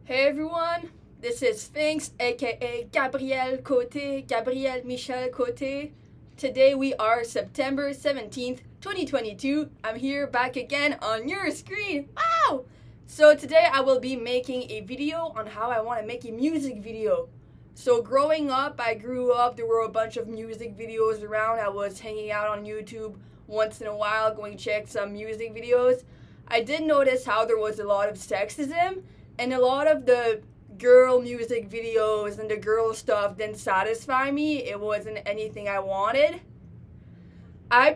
Hey everyone, this is Sphinx, aka Gabrielle Côté, Gabrielle Michel Côté. Today we are September 17th, 2022. I'm here back again on your screen. Wow! So today I will be making a video on how I want to make a music video. So growing up, there were a bunch of music videos around. I was hanging out on YouTube once in a while, going to check some music videos. I did notice how there was a lot of sexism. And a lot of the girl music videos and the girl stuff didn't satisfy me. It wasn't anything I wanted. I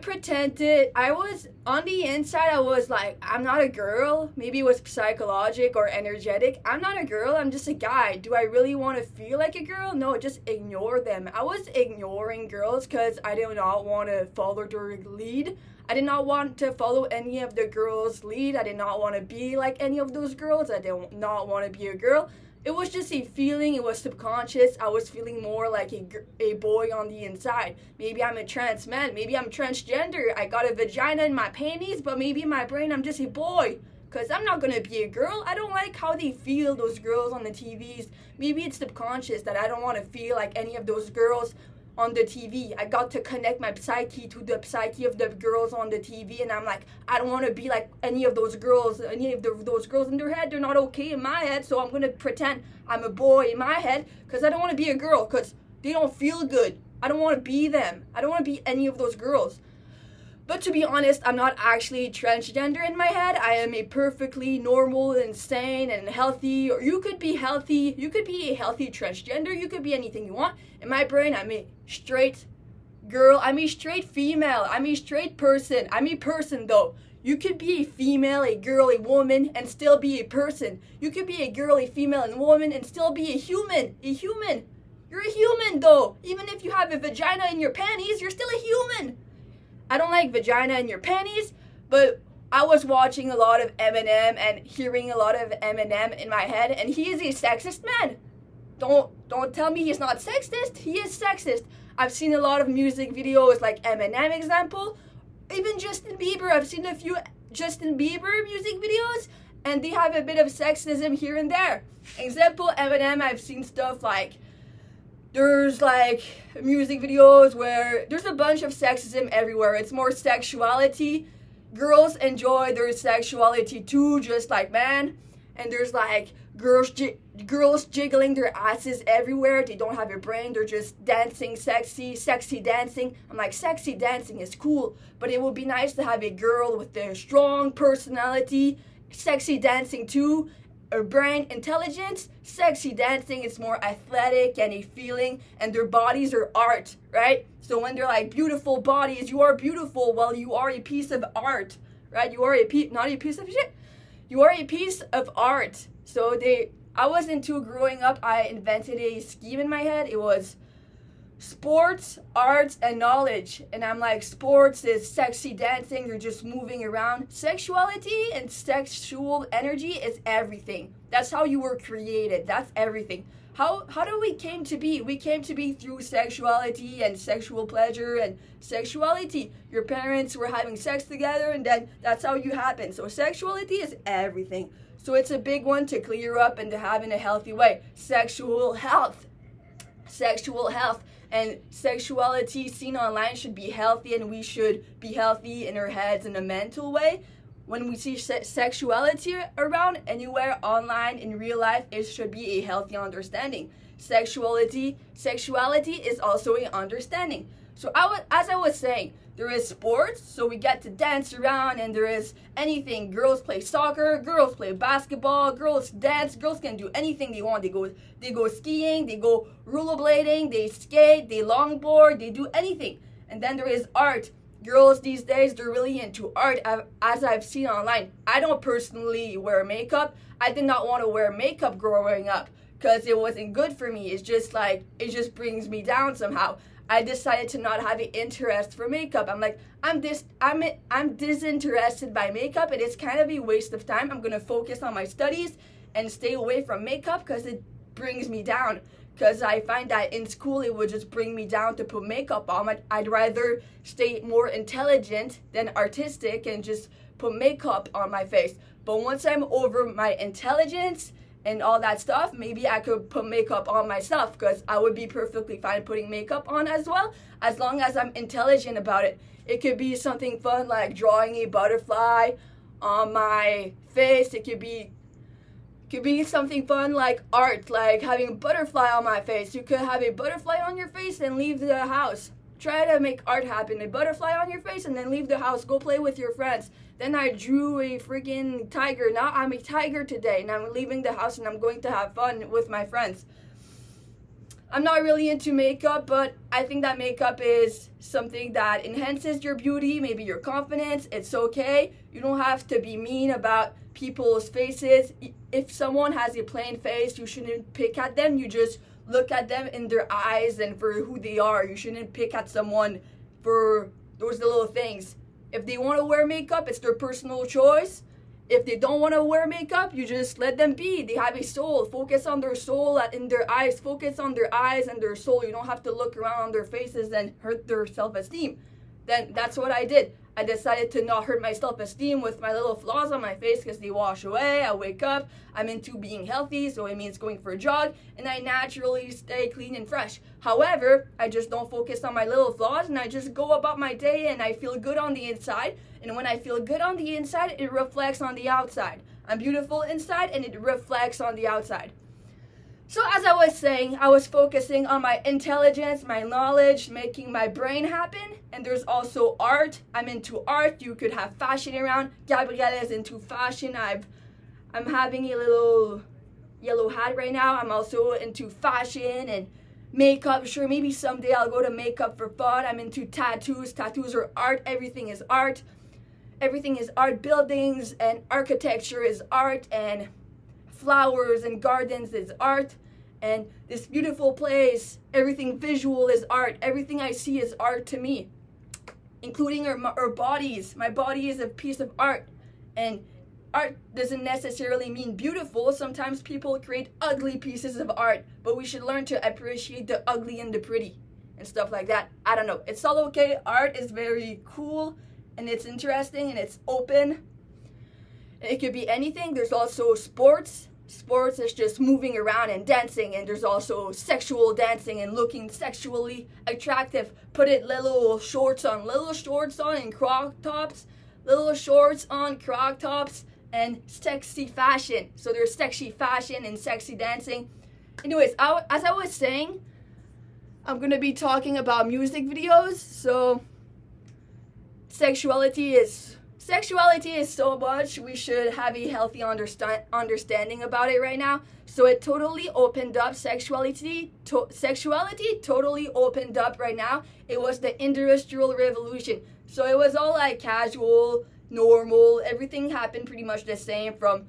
was on the inside, I was like, I'm not a girl. Maybe it was psychological or energetic. I'm not a girl, I'm just a guy. Do I really want to feel like a girl? No, just ignore them. I was ignoring girls because I did not want to follow their lead. I did not want to follow any of the girls' lead. I did not want to be like any of those girls. I did not want to be a girl. It was just a feeling. It was subconscious. I was feeling more like a boy on the inside. Maybe I'm a trans man. Maybe I'm transgender. I got a vagina in my panties, but maybe in my brain I'm just a boy. Because I'm not going to be a girl. I don't like how they feel, those girls on the TVs. Maybe it's subconscious that I don't want to feel like any of those girls on the TV. I got to connect my psyche to the psyche of the girls on the TV, and I'm like, I don't want to be like any of those girls. Those girls in their head, they're not okay in my head, so I'm going to pretend I'm a boy in my head because I don't want to be a girl because they don't feel good. I don't want to be them. I don't want to be any of those girls. But to be honest, I'm not actually transgender in my head. I am a perfectly normal and sane and healthy, or you could be healthy. You could be a healthy transgender. You could be anything you want. In my brain, I'm a straight girl. I'm a straight female. I'm a straight person. I'm a person though. You could be a female, a girl, a woman, and still be a person. You could be a girl, a female, and a woman, and still be a human. A human. You're a human though. Even if you have a vagina in your panties, you're still a human. I don't like vagina in your panties, but I was watching a lot of Eminem and hearing a lot of Eminem in my head, and he is a sexist man. Don't tell me he's not sexist. He is sexist. I've seen a lot of music videos like Eminem example, even Justin Bieber. I've seen a few Justin Bieber music videos, and they have a bit of sexism here and there. Example, Eminem, I've seen stuff like, there's like music videos where there's a bunch of sexism everywhere. It's more sexuality. Girls enjoy their sexuality too, just like men. And there's like girls jiggling their asses everywhere. They don't have a brain. They're just dancing sexy dancing. I'm like, sexy dancing is cool, but it would be nice to have a girl with a strong personality, sexy dancing too. A brain intelligence, sexy dancing is more athletic and a feeling, and their bodies are art, right? So when they're like beautiful bodies, you are beautiful. Well, you are a piece of art, right? You are not a piece of shit. You are a piece of art. So I was into growing up. I invented a scheme in my head. It was sports, arts, and knowledge. And I'm like, sports is sexy dancing, you're just moving around. Sexuality and sexual energy is everything. That's how you were created. That's everything. How do we came to be? We came to be through sexuality and sexual pleasure and sexuality. Your parents were having sex together, and then that's how you happen. So sexuality is everything. So it's a big one to clear up and to have in a healthy way. Sexual health. And sexuality seen online should be healthy, and we should be healthy in our heads in a mental way. When we see sexuality around anywhere, online, in real life, it should be a healthy understanding. Sexuality is also an understanding. So as I was saying, there is sports, so we get to dance around, and there is anything. Girls play soccer, girls play basketball, girls dance, girls can do anything they want. They go skiing, they go rollerblading, they skate, they longboard, they do anything. And then there is art. Girls these days, they're really into art, as I've seen online. I don't personally wear makeup. I did not want to wear makeup growing up because it wasn't good for me. It's just like, it just brings me down somehow. I decided to not have an interest for makeup. I'm like, I'm disinterested by makeup, and it's kind of a waste of time. I'm gonna focus on my studies and stay away from makeup because it brings me down. Because I find that in school it would just bring me down to put makeup on. I'd rather stay more intelligent than artistic and just put makeup on my face. But once I'm over my intelligence and all that stuff, maybe I could put makeup on myself, because I would be perfectly fine putting makeup on as well, as long as I'm intelligent about it. It could be something fun like drawing a butterfly on my face. It could be something fun like art, like having a butterfly on my face. You could have a butterfly on your face and leave the house. Try to make art happen. A butterfly on your face and then leave the house. Go play with your friends. Then I drew a freaking tiger. Now I'm a tiger today, and I'm leaving the house and I'm going to have fun with my friends. I'm not really into makeup, but I think that makeup is something that enhances your beauty, maybe your confidence. It's okay. You don't have to be mean about people's faces. If someone has a plain face, you shouldn't pick at them. You just look at them in their eyes and for who they are. You shouldn't pick at someone for those little things. If they want to wear makeup, it's their personal choice. If they don't want to wear makeup, you just let them be. They have a soul. Focus on their soul in their eyes. Focus on their eyes and their soul. You don't have to look around on their faces and hurt their self-esteem. Then that's what I did. I decided to not hurt my self-esteem with my little flaws on my face, because they wash away. I wake up. I'm into being healthy, so it means going for a jog, and I naturally stay clean and fresh. However, I just don't focus on my little flaws, and I just go about my day, and I feel good on the inside. And when I feel good on the inside, it reflects on the outside. I'm beautiful inside, and it reflects on the outside. So as I was saying, I was focusing on my intelligence, my knowledge, making my brain happen. And there's also art. I'm into art. You could have fashion around. Gabrielle is into fashion. I'm having a little yellow hat right now. I'm also into fashion and makeup. Sure, maybe someday I'll go to makeup for fun. I'm into tattoos. Tattoos are art. Everything is art. Everything is art. Buildings and architecture is art, and flowers and gardens is art. And this beautiful place, everything visual is art. Everything I see is art to me, including our bodies. My body is a piece of art. And art doesn't necessarily mean beautiful. Sometimes people create ugly pieces of art, but we should learn to appreciate the ugly and the pretty and stuff like that. I don't know. It's all okay. Art is very cool, and it's interesting, and it's open. And it could be anything. There's also sports. Sports is just moving around and dancing, and there's also sexual dancing and looking sexually attractive. Put it little shorts on and crop tops, little shorts on crop tops, and sexy fashion. So there's sexy fashion and sexy dancing. Anyways, as I was saying, I'm gonna be talking about music videos. So sexuality is so much. We should have a healthy understanding about it right now. So it totally opened up sexuality totally opened up right now. It was the Industrial Revolution. So it was all like casual, normal. Everything happened pretty much the same from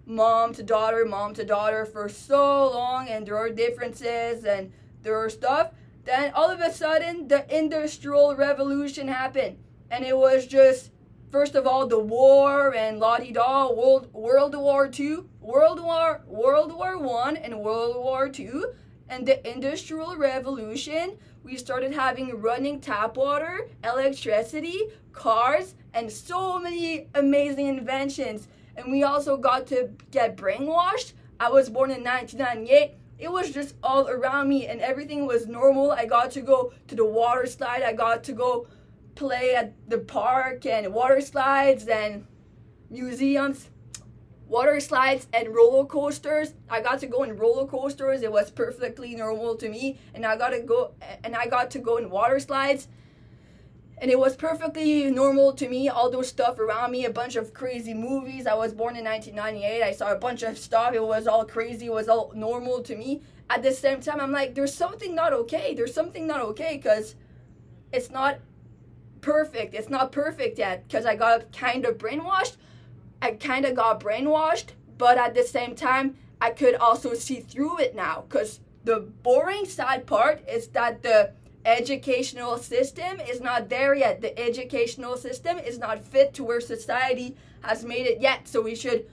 mom to daughter for so long, and there are differences and there are stuff. Then all of a sudden the Industrial Revolution happened, and it was just, first of all, the war and la-di-da, World War II, World War I, and World War II, and the Industrial Revolution. We started having running tap water, electricity, cars, and so many amazing inventions. And we also got to get brainwashed. I was born in 1998. It was just all around me, and everything was normal. I got to go to the water slide. I got to go play at the park and water slides and museums, water slides and roller coasters. I got to go in roller coasters. It was perfectly normal to me, and I got to go in water slides, and it was perfectly normal to me. All those stuff around me, a bunch of crazy movies. I was born in 1998. I saw a bunch of stuff. It was all crazy. It was all normal to me. At the same time, I'm like, there's something not okay. There's something not okay, because it's not perfect. It's not perfect yet, because I got kind of brainwashed. But at the same time, I could also see through it now, because the boring sad part is that the educational system is not there yet. The educational system is not fit to where society has made it yet. So we should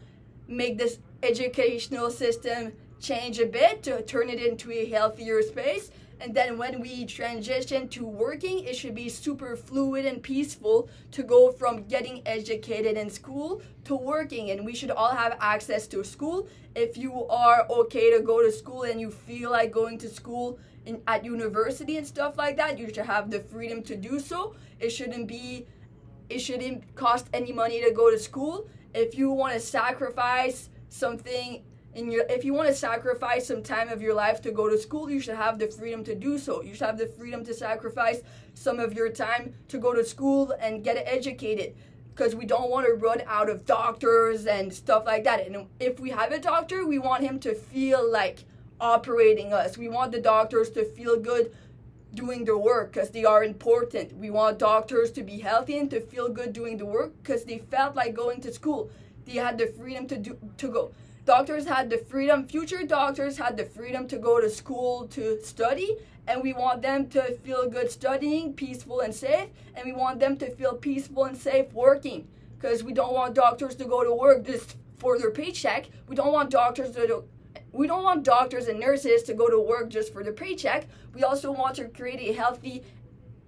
make this educational system change a bit to turn it into a healthier space. And then when we transition to working, it should be super fluid and peaceful to go from getting educated in school to working. And we should all have access to school. If you are okay to go to school and you feel like going to school at university and stuff like that, you should have the freedom to do so. It shouldn't cost any money to go to school. If you want to sacrifice something if you want to sacrifice some time of your life to go to school, you should have the freedom to do so. You should have the freedom to sacrifice some of your time to go to school and get educated, because we don't want to run out of doctors and stuff like that. And if we have a doctor, we want him to feel like operating us. We want the doctors to feel good doing their work because they are important. We want doctors to be healthy and to feel good doing the work because they felt like going to school. They had the freedom to go. Doctors had the freedom, future doctors had the freedom to go to school to study, and we want them to feel good studying, peaceful and safe, and we want them to feel peaceful and safe working, because we don't want doctors to go to work just for their paycheck. We don't want doctors and nurses to go to work just for their paycheck. We also want to create a healthy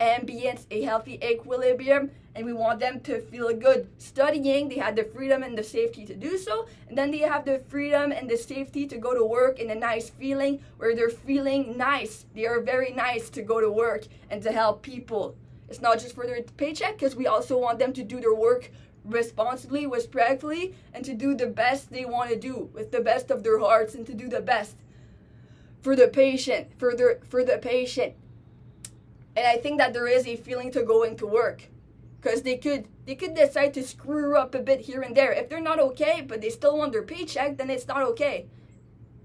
ambience, a healthy equilibrium, and we want them to feel good studying. They had the freedom and the safety to do so, and then they have the freedom and the safety to go to work in a nice feeling where they're feeling nice. They are very nice to go to work and to help people. It's not just for their paycheck, because we also want them to do their work responsibly, respectfully, and to do the best they want to do with the best of their hearts, and to do the best for the patient, for the patient. And I think that there is a feeling to going to work, because they could decide to screw up a bit here and there. If they're not okay, but they still want their paycheck, then it's not okay.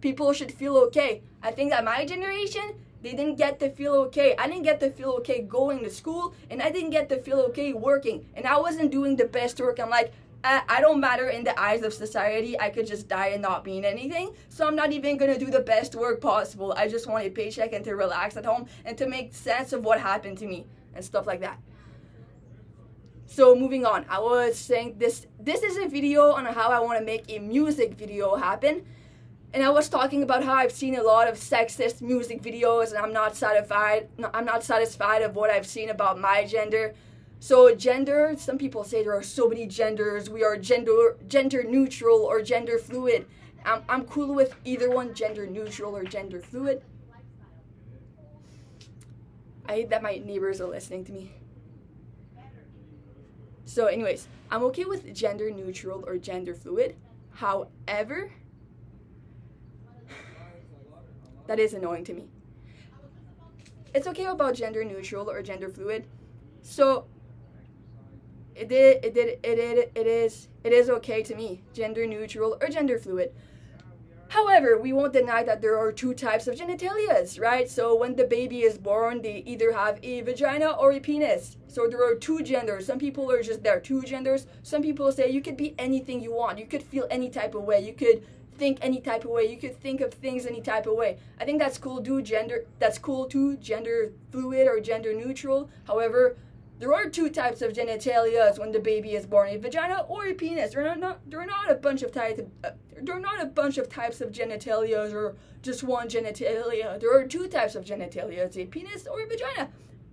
People should feel okay. I think that my generation, they didn't get to feel okay. I didn't get to feel okay going to school, and I didn't get to feel okay working. And I wasn't doing the best work. I'm like, I don't matter in the eyes of society. I could just die and not mean anything. So I'm not even going to do the best work possible. I just want a paycheck and to relax at home and to make sense of what happened to me and stuff like that. So moving on, I was saying this is a video on how I want to make a music video happen. And I was talking about how I've seen a lot of sexist music videos, and I'm not satisfied of what I've seen about my gender. So gender, some people say there are so many genders. We are gender neutral or gender fluid. I'm cool with either one, gender neutral or gender fluid. I hate that my neighbors are listening to me. So anyways, I'm okay with gender neutral or gender fluid. However, that is annoying to me. It's okay about gender neutral or gender fluid. So it is okay to me, gender neutral or gender fluid. However, we won't deny that there are two types of genitalias, right? So when the baby is born, they either have a vagina or a penis. So there are two genders. Some people are just there, two genders. Some people say you could be anything you want. You could feel any type of way. You could think any type of way. You could think of things any type of way. I think that's cool too, gender fluid or gender neutral. However, there are two types of genitalia when the baby is born, a vagina or a penis. There are not a bunch of types of genitalia or just one genitalia. There are two types of genitalia, a penis or a vagina.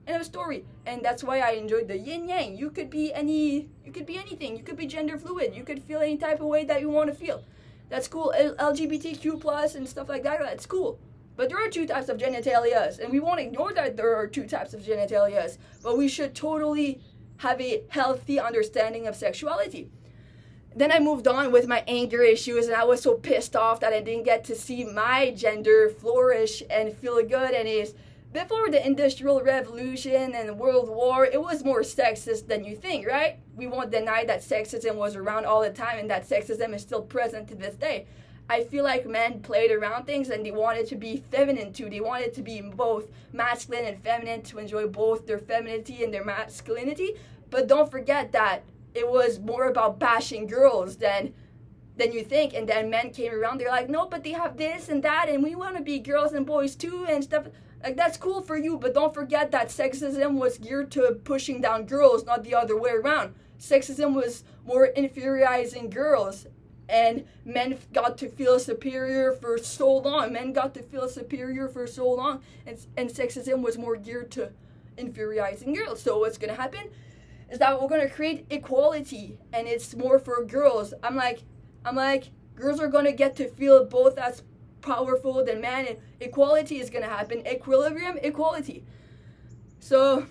End of story. And that's why I enjoyed the yin yang. You could be anything. You could be gender fluid. You could feel any type of way that you want to feel. That's cool. LGBTQ plus and stuff like that. That's cool. But there are two types of genitalias, and we won't ignore that there are two types of genitalias, but we should totally have a healthy understanding of sexuality. Then I moved on with my anger issues, and I was so pissed off that I didn't get to see my gender flourish and feel good. And before the Industrial Revolution and World War, it was more sexist than you think, right? We won't deny that sexism was around all the time and that sexism is still present to this day. I feel like men played around things and they wanted to be feminine too. They wanted to be both masculine and feminine, to enjoy both their femininity and their masculinity. But don't forget that it was more about bashing girls than you think. And then men came around, they're like, no, but they have this and that, and we want to be girls and boys too and stuff. Like, that's cool for you, but don't forget that sexism was geared to pushing down girls, not the other way around. Sexism was more inferiorizing girls and men got to feel superior for so long. Men got to feel superior for so long, and sexism was more geared to inferiorizing girls. So what's gonna happen is that we're gonna create equality, and it's more for girls. I'm like, girls are gonna get to feel both as powerful than men, and equality is gonna happen. Equilibrium, equality. So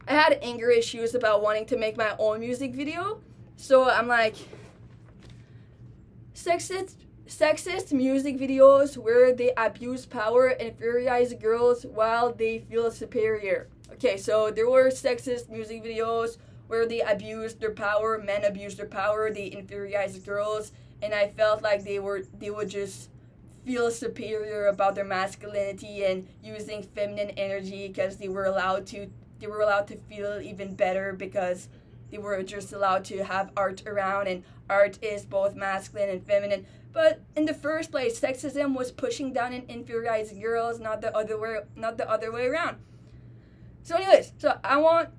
I had anger issues about wanting to make my own music video. So I'm like, sexist music videos where they abuse power and inferiorize girls while they feel superior. Okay, so there were sexist music videos where they abused their power, men abused their power, they inferiorized girls, and I felt like they would just feel superior about their masculinity and using feminine energy because they were allowed to feel even better because they were just allowed to have art around, and art is both masculine and feminine. But in the first place, sexism was pushing down and inferiorizing girls, not the other way around. So anyways, so I want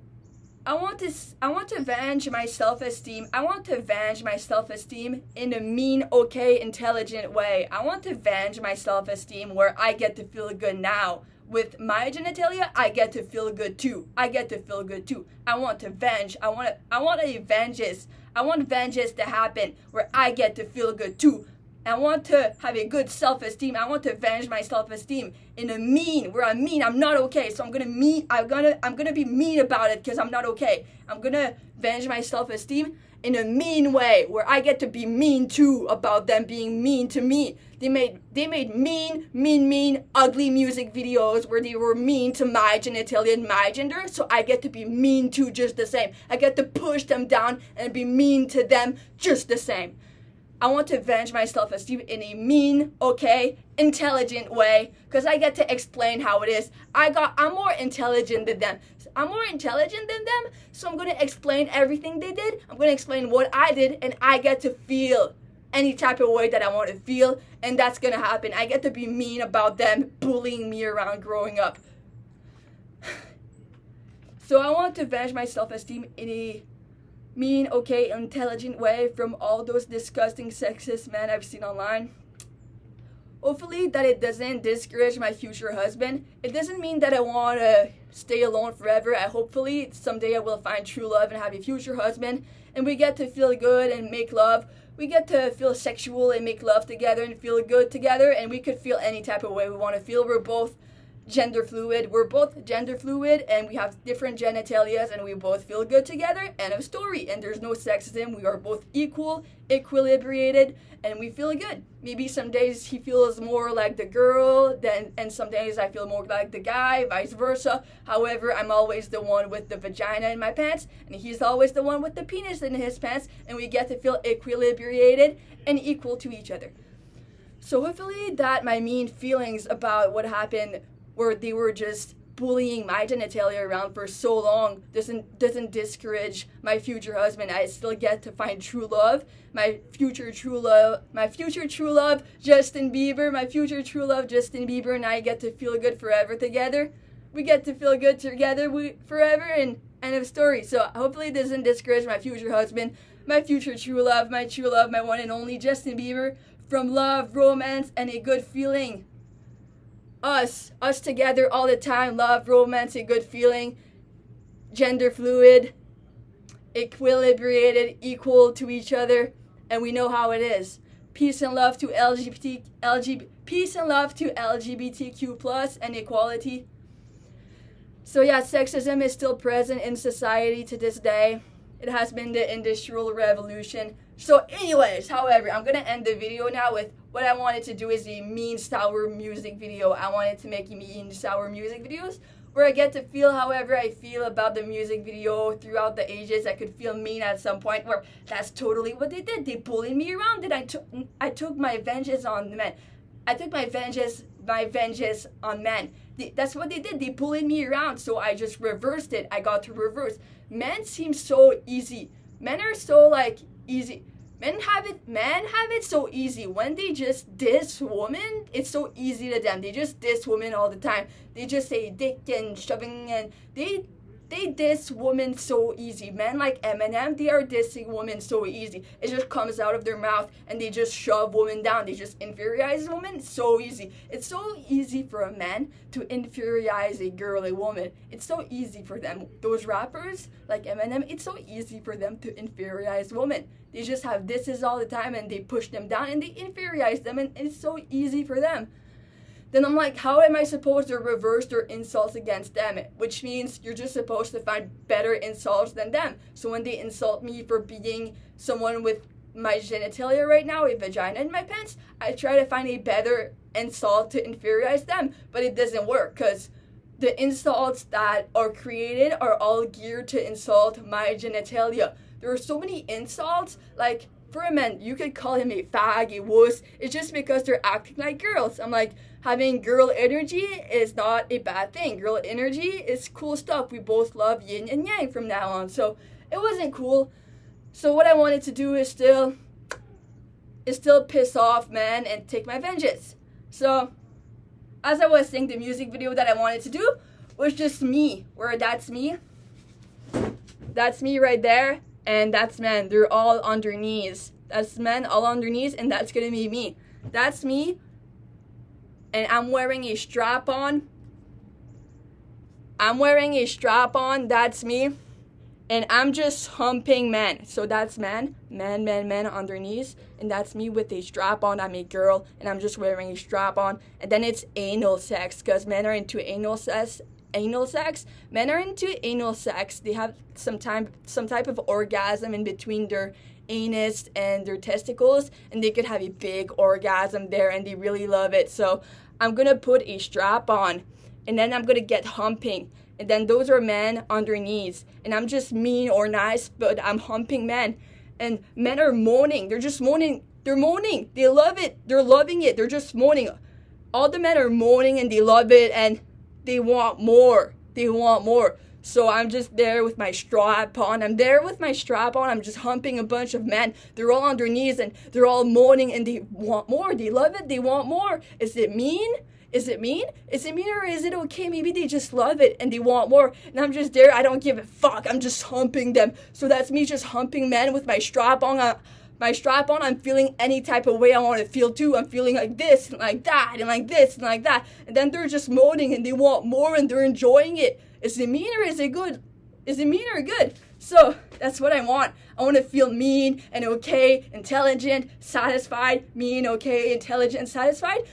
to avenge my self-esteem. I want to avenge my self-esteem in a mean, okay, intelligent way. I want to avenge my self-esteem where I get to feel good now. With my genitalia, I get to feel good too. I want to venge. I want a vengeance. I want vengeance to happen where I get to feel good too. I want to have a good self-esteem. I want to avenge my self-esteem in a mean, where I'm mean. I'm not okay. So I'm gonna be mean about it because I'm not okay. I'm gonna avenge my self-esteem in a mean way where I get to be mean too about them being mean to me. They made mean, ugly music videos where they were mean to my genitalia and my gender, so I get to be mean too just the same. I get to push them down and be mean to them just the same. I want to avenge my self-esteem in a mean, okay, intelligent way, because I get to explain how it is. I'm more intelligent than them. So I'm going to explain everything they did. I'm going to explain what I did, and I get to feel any type of way that I want to feel, and that's going to happen. I get to be mean about them bullying me around growing up. So I want to avenge my self-esteem in a mean, okay, intelligent way from all those disgusting sexist men I've seen online. Hopefully that it doesn't discourage my future husband. It doesn't mean that I want to stay alone forever. Hopefully someday I will find true love and have a future husband, and we get to feel good and make love. We get to feel sexual and make love together and feel good together, and we could feel any type of way we want to feel. We're both gender fluid, and we have different genitalias, and we both feel good together. End of story. And there's no sexism. We are both equal, equilibrated, and we feel good. Maybe some days he feels more like the girl, and some days I feel more like the guy, vice versa. However, I'm always the one with the vagina in my pants, and he's always the one with the penis in his pants, and we get to feel equilibrated and equal to each other. So hopefully that my mean feelings about what happened, where they were just bullying my genitalia around for so long, doesn't discourage my future husband. I still get to find true love, my future true love, Justin Bieber, and I get to feel good forever together. We get to feel good together forever, and end of story. So hopefully it doesn't discourage my future husband, my future true love, my one and only Justin Bieber, from love, romance, and a good feeling. Us together all the time, love, romance, a good feeling, gender fluid, equilibrated, equal to each other, and we know how it is. Peace and love to LGBTQ+ and equality. So yeah, sexism is still present in society to this day. It has been the Industrial Revolution. So anyways, however, I'm going to end the video now with what I wanted to do is a mean, sour music video. I wanted to make mean, sour music videos where I get to feel however I feel about the music video throughout the ages. I could feel mean at some point where that's totally what they did. They bullied me around, and I took my vengeance on men. I took my vengeance on men. That's what they did. They bullied me around, so I just reversed it. I got to reverse. Men seem so easy. Men are so easy. Men have it so easy. When they just diss women, it's so easy to them. They just diss women all the time. They just say dick and shoving, and they they diss women so easy. Men like Eminem, they are dissing women so easy. It just comes out of their mouth and they just shove women down. They just inferiorize women so easy. It's so easy for a man to inferiorize a girl, a woman. It's so easy for them. Those rappers like Eminem, it's so easy for them to inferiorize women. They just have disses all the time and they push them down and they inferiorize them, and it's so easy for them. Then I'm like, how am I supposed to reverse their insults against them? Which means you're just supposed to find better insults than them. So when they insult me for being someone with my genitalia right now, a vagina in my pants, I try to find a better insult to inferiorize them. But it doesn't work because the insults that are created are all geared to insult my genitalia. There are so many insults, like for a man, you could call him a fag, a wuss. It's just because they're acting like girls. I'm like, having girl energy is not a bad thing. Girl energy is cool stuff. We both love yin and yang from now on. So it wasn't cool. So what I wanted to do is still piss off men and take my vengeance. So as I was saying, the music video that I wanted to do was just me, where that's me. That's me right there. And that's men. They're all on their knees. That's men all on their knees, and that's gonna be me. That's me. And I'm wearing a strap on. That's me. And I'm just humping men. So that's men on their knees. And that's me with a strap on. I'm a girl, and I'm just wearing a strap on. And then it's anal sex, because men are into anal sex. Men are into anal sex. They have some type of orgasm in between their anus and their testicles, and they could have a big orgasm there, and they really love it. So I'm gonna put a strap on, and then I'm gonna get humping, and then those are men on their knees, and I'm just mean or nice, but I'm humping men, and men are moaning. They're just moaning. They're moaning. They love it. They're loving it. They're just moaning. All the men are moaning, and they love it, and they want more. So I'm just there with my strap on. I'm just humping a bunch of men. They're all on their knees and they're all moaning and they want more. They love it. They want more. Is it mean? Or is it okay? Maybe they just love it and they want more. And I'm just there. I don't give a fuck. I'm just humping them. So that's me just humping men with my strap on. I'm feeling any type of way I want to feel too. I'm feeling like this and like that and like this and like that. And then they're just moaning and they want more and they're enjoying it. Is it mean or is it good? Is it mean or good? So that's what I want. I want to feel mean and okay, intelligent, satisfied, mean, okay, intelligent, satisfied.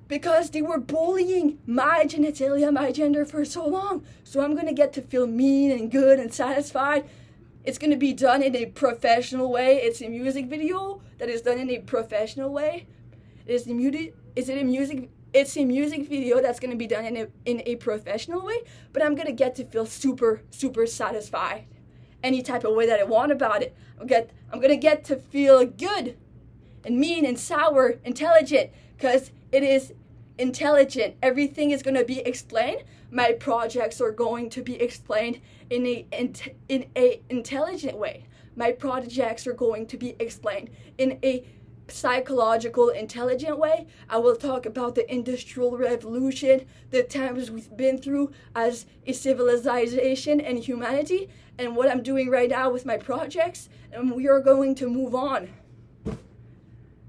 Because they were bullying my genitalia, my gender for so long. So I'm going to get to feel mean and good and satisfied. It's going to be done in a professional way. It's a music video that is done in a professional way. It's a music video that's going to be done in a professional way, but I'm going to get to feel super, super satisfied. Any type of way that I want about it. I'm going to get to feel good and mean and sour, intelligent, because it is intelligent. Everything is going to be explained. My projects are going to be explained in a intelligent way. My projects are going to be explained in a psychological, intelligent way. I will talk about the Industrial Revolution, the times we've been through as a civilization and humanity, and what I'm doing right now with my projects, and we are going to move on.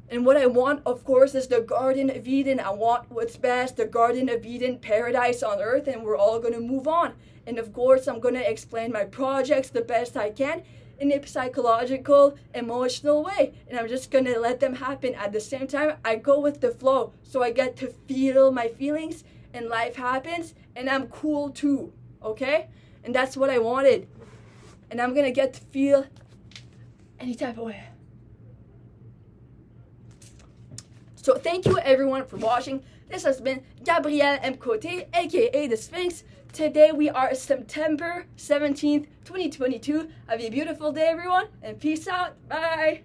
And what I want, of course, is the Garden of Eden. I want what's best, the Garden of Eden, paradise on earth, and we're all going to move on. And of course, I'm going to explain my projects the best I can in a psychological, emotional way. And I'm just going to let them happen. At the same time, I go with the flow. So I get to feel my feelings, and life happens, and I'm cool too, okay? And that's what I wanted. And I'm going to get to feel any type of way. So thank you everyone for watching. This has been Gabrielle M, Côté, aka the Sphinx. Today we are September 17th, 2022. Have a beautiful day everyone, and peace out. Bye.